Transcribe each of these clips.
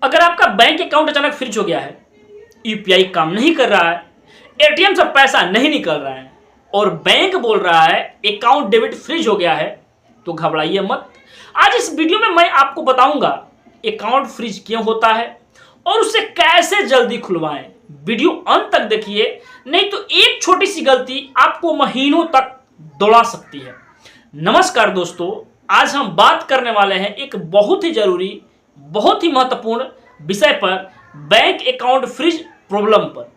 अगर आपका bank account अचानक फ्रीज हो गया है, यूपीआई काम नहीं कर रहा है, एटीएम से पैसा नहीं निकल रहा है और बैंक बोल रहा है अकाउंट डेबिट फ्रीज हो गया है, तो घबराइए मत। आज इस वीडियो में मैं आपको बताऊंगा अकाउंट फ्रीज क्यों होता है और उसे कैसे जल्दी खुलवाएं। वीडियो अंत तक देखिए, नहीं तो एक छोटी सी गलती आपको महीनों तक दौड़ा सकती है। नमस्कार दोस्तों, आज हम बात करने वाले हैं एक बहुत ही जरूरी, बहुत ही महत्वपूर्ण विषय पर, बैंक अकाउंट फ्रीज प्रॉब्लम पर।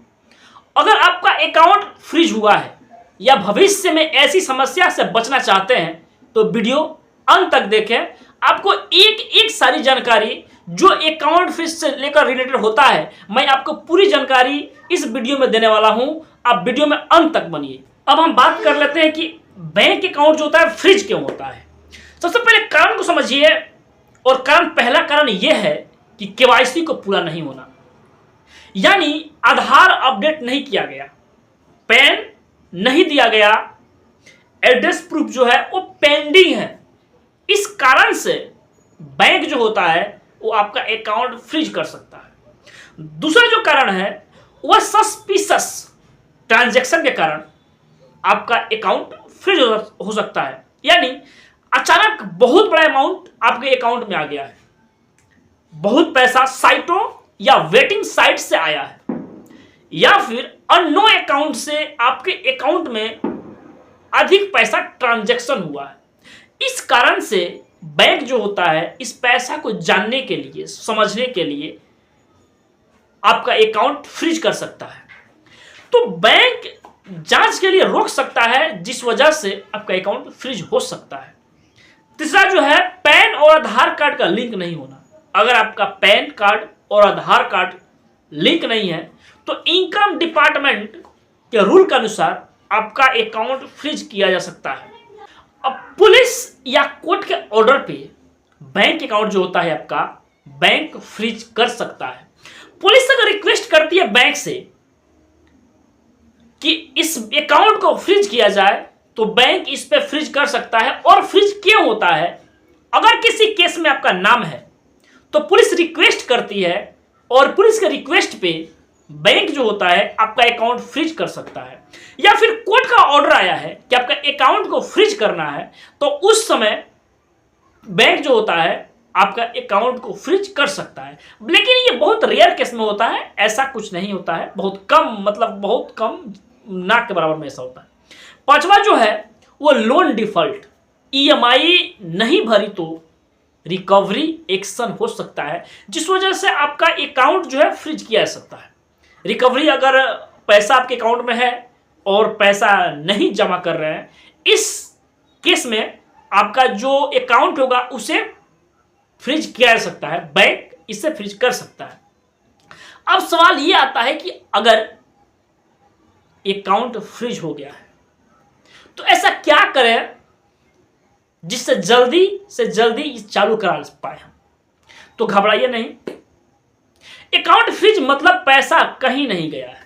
अगर आपका अकाउंट फ्रीज हुआ है या भविष्य में ऐसी समस्या से बचना चाहते हैं तो वीडियो अंत तक देखें। आपको एक एक सारी जानकारी जो अकाउंट फ्रीज से लेकर रिलेटेड होता है, मैं आपको पूरी जानकारी इस वीडियो में देने वाला हूं। आप वीडियो में अंत तक बनिए। अब हम बात कर लेते हैं कि बैंक अकाउंट जो होता है फ्रीज क्यों होता है। सबसे पहले कारण को समझिए, और पहला कारण यह है कि केवाईसी को पूरा नहीं होना, यानी आधार अपडेट नहीं किया गया, पैन नहीं दिया गया, एड्रेस प्रूफ जो है वो पेंडिंग है। इस कारण से बैंक जो होता है वो आपका अकाउंट फ्रीज कर सकता है। दूसरा जो कारण है वह सस्पिशस ट्रांजैक्शन के कारण आपका अकाउंट फ्रीज हो सकता है, यानी अचानक बहुत बड़ा अमाउंट आपके अकाउंट में आ गया है, बहुत पैसा साइटों या वेटिंग साइट से आया है, या फिर अननोन अकाउंट से आपके अकाउंट में अधिक पैसा ट्रांजैक्शन हुआ है। इस कारण से बैंक जो होता है इस पैसा को जानने के लिए, समझने के लिए आपका अकाउंट फ्रीज कर सकता है। तो बैंक जांच के लिए रोक सकता है, जिस वजह से आपका अकाउंट फ्रीज हो सकता है। तीसरा जो है, पैन और आधार कार्ड का लिंक नहीं होना। अगर आपका पैन कार्ड और आधार कार्ड लिंक नहीं है तो इनकम डिपार्टमेंट के रूल के अनुसार आपका अकाउंट फ्रीज किया जा सकता है। अब पुलिस या कोर्ट के ऑर्डर पे बैंक अकाउंट जो होता है आपका, बैंक फ्रीज कर सकता है। पुलिस अगर रिक्वेस्ट करती है बैंक से कि इस अकाउंट को फ्रीज किया जाए तो बैंक इस पे फ्रीज कर सकता है। और फ्रीज क्यों होता है? अगर किसी केस में आपका नाम है तो पुलिस रिक्वेस्ट करती है और पुलिस के रिक्वेस्ट पे बैंक जो होता है आपका अकाउंट फ्रीज कर सकता है। या फिर कोर्ट का ऑर्डर आया है कि आपका अकाउंट को फ्रीज करना है, तो उस समय बैंक जो होता है आपका अकाउंट को फ्रीज कर सकता है। लेकिन ये बहुत रेयर केस में होता है, ऐसा कुछ नहीं होता है, बहुत कम, मतलब बहुत कम, ना के बराबर में ऐसा होता है। पांचवा जो है वो लोन डिफॉल्ट, ईएमआई नहीं भरी तो रिकवरी एक्शन हो सकता है, जिस वजह से आपका अकाउंट जो है फ्रीज किया जा सकता है। रिकवरी, अगर पैसा आपके अकाउंट में है और पैसा नहीं जमा कर रहे हैं, इस केस में आपका जो अकाउंट होगा उसे फ्रीज किया जा सकता है, बैंक इसे फ्रीज कर सकता है। अब सवाल ये आता है कि अगर अकाउंट फ्रीज हो गया है तो ऐसा क्या करें जिससे जल्दी से जल्दी चालू करा पाए हम। तो घबराइए नहीं, अकाउंट फ्रीज मतलब पैसा कहीं नहीं गया है,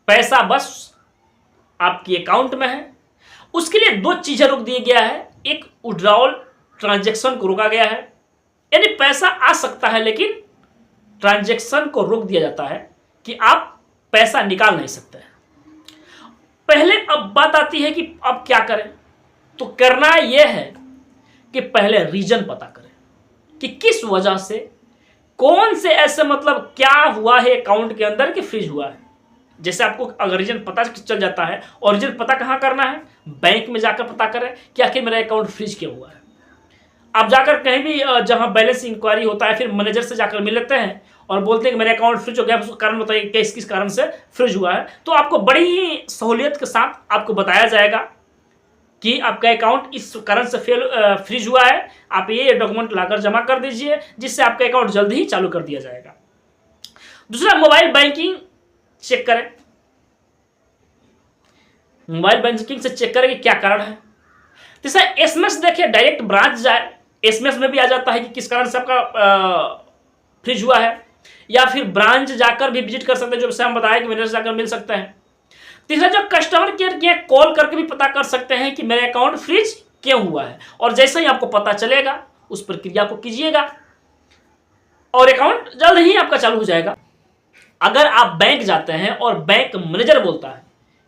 पैसा बस आपके अकाउंट में है। उसके लिए दो चीजें रोक दिया गया है। एक, विड्रॉल ट्रांजैक्शन को रोका गया है, यानी पैसा आ सकता है लेकिन ट्रांजैक्शन को रोक दिया जाता है कि आप पैसा निकाल नहीं सकते हैं। पहले अब बात आती है कि अब क्या करें। तो करना यह है कि पहले रीजन पता करें कि किस वजह से, कौन से ऐसे, मतलब क्या हुआ है अकाउंट के अंदर कि फ्रीज हुआ है। जैसे आपको अगर रीजन पता चल जाता है, और रीजन पता कहाँ करना है, बैंक में जाकर पता करें कि आखिर मेरा अकाउंट फ्रीज क्यों हुआ है। आप जाकर कहीं भी जहां बैलेंस इंक्वायरी होता है, फिर मैनेजर से जाकर मिल लेते हैं और बोलते हैं कि मेरा अकाउंट फ्रीज हो गया, उसका कारण बताइए किस किस कारण से फ्रीज हुआ है। तो आपको बड़ी ही सहूलियत के साथ आपको बताया जाएगा कि आपका अकाउंट इस कारण से फ्रीज हुआ है, आप ये डॉक्यूमेंट लाकर जमा कर दीजिए, जिससे आपका अकाउंट जल्द ही चालू कर दिया जाएगा। दूसरा, मोबाइल बैंकिंग चेक करें। मोबाइल बैंकिंग से चेक करें कि क्या कारण है। तीसरा, एसएमएस देखिए, डायरेक्ट ब्रांच जाए, एसएमएस में भी आ जाता है कि किस कारण से आपका फ्रीज हुआ है, या फिर ब्रांच जाकर भी विजिट कर सकते हैं, जो हम बताया कि मैनेजर जाकर मिल सकते हैं। तीसरा, जो कस्टमर केयर के कॉल करके भी पता कर सकते हैं कि मेरा अकाउंट फ्रीज क्यों हुआ है, और जैसे ही आपको पता चलेगा उस प्रक्रिया को कीजिएगा। और अकाउंट जल्द ही आपका चालू हो जाएगा। अगर आप बैंक जाते हैं और बैंक मैनेजर बोलता है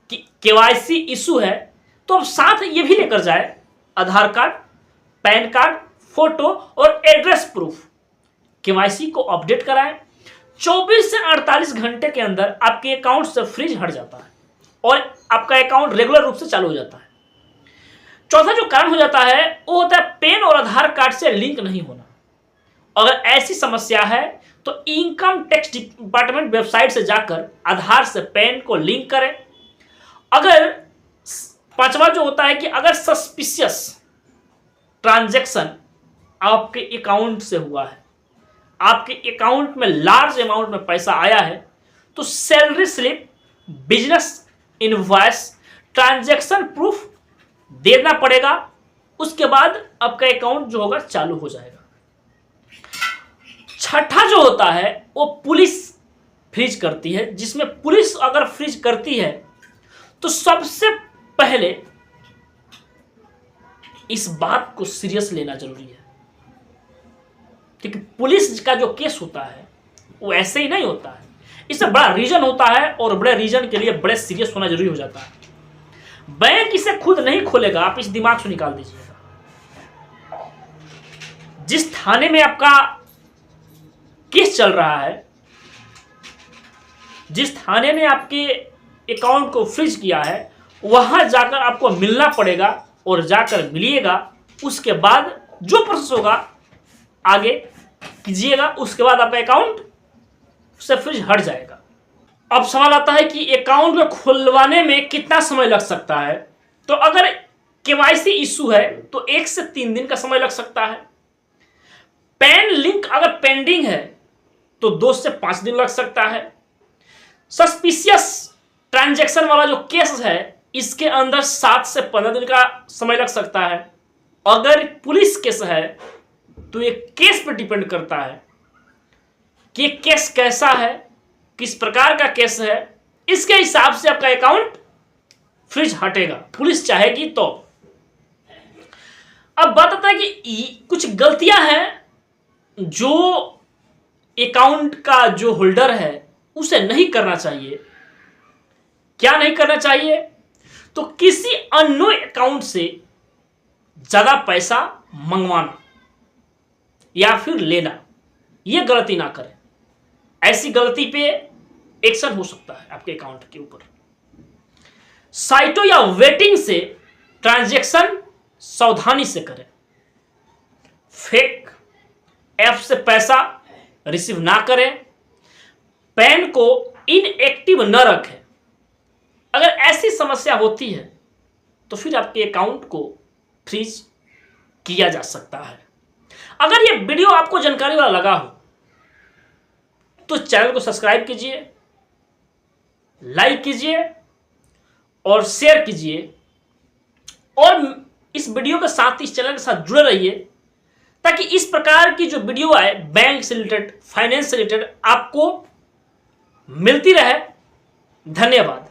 कि केवाईसी इशू है, तो आप साथ ये भी लेकर जाए आधार कार्ड, पैन कार्ड, फोटो और एड्रेस प्रूफ। केवाईसी को अपडेट कराएं। 24 से 48 घंटे के अंदर आपके अकाउंट से फ्रीज हट जाता है और आपका अकाउंट रेगुलर रूप से चालू हो जाता है। चौथा जो कारण हो जाता है वो होता है पैन और आधार कार्ड से लिंक नहीं होना। अगर ऐसी समस्या है तो इनकम टैक्स डिपार्टमेंट वेबसाइट से जाकर आधार से पैन को लिंक करें। अगर पांचवा जो होता है कि अगर सस्पिशियस ट्रांजैक्शन आपके अकाउंट से हुआ है, आपके अकाउंट में लार्ज अमाउंट में पैसा आया है, तो salary slip, business invoice, transaction proof देना पड़ेगा। उसके बाद आपका अकाउंट जो होगा चालू हो जाएगा। छठा जो होता है वो पुलिस फ्रीज करती है, जिसमें पुलिस अगर फ्रीज करती है तो सबसे पहले इस बात को सीरियस लेना जरूरी है, क्योंकि पुलिस का जो केस होता है वो ऐसे ही नहीं होता है। इससे बड़ा रीजन होता है और बड़े रीजन के लिए बड़े सीरियस होना जरूरी हो जाता है। बैंक इसे खुद नहीं खोलेगा, आप इस दिमाग से निकाल दीजिएगा। जिस थाने में आपका केस चल रहा है, जिस थाने ने आपके अकाउंट को फ्रीज किया है, वहां जाकर आपको मिलना पड़ेगा और जाकर मिलिएगा। उसके बाद जो प्रोसेस होगा आगे कीजिएगा, उसके बाद आपका अकाउंट से फ्रीज हट जाएगा। अब सवाल आता है कि अकाउंट को खुलवाने में कितना समय लग सकता है। तो अगर केवाईसी इशू है तो 1 से 3 दिन का समय लग सकता है। पैन लिंक अगर पेंडिंग है तो 2 से 5 दिन लग सकता है। सस्पिशियस ट्रांजैक्शन वाला जो केस है इसके अंदर 7 से 15 दिन का समय लग सकता है। अगर पुलिस केस है तो ये केस पर डिपेंड करता है कि केस कैसा है, किस प्रकार का केस है, इसके हिसाब से आपका अकाउंट फ्रीज हटेगा, पुलिस चाहेगी तो। अब बात आता है कि कुछ गलतियां हैं जो अकाउंट का जो होल्डर है उसे नहीं करना चाहिए। क्या नहीं करना चाहिए? तो किसी अननोन अकाउंट से ज्यादा पैसा मंगवाना या फिर लेना, यह गलती ना करें। ऐसी गलती पे एक्शन हो सकता है आपके अकाउंट के ऊपर। साइटों या वेटिंग से ट्रांजैक्शन सावधानी से करें। फेक ऐप से पैसा रिसीव ना करें। पैन को इनएक्टिव न रखें। अगर ऐसी समस्या होती है तो फिर आपके अकाउंट को फ्रीज किया जा सकता है। अगर यह वीडियो आपको जानकारी वाला लगा हो तो चैनल को सब्सक्राइब कीजिए, लाइक कीजिए और शेयर कीजिए, और इस वीडियो के साथ इस चैनल के साथ जुड़े रहिए ताकि इस प्रकार की जो वीडियो आए बैंक से रिलेटेड, फाइनेंस से रिलेटेड, आपको मिलती रहे। धन्यवाद।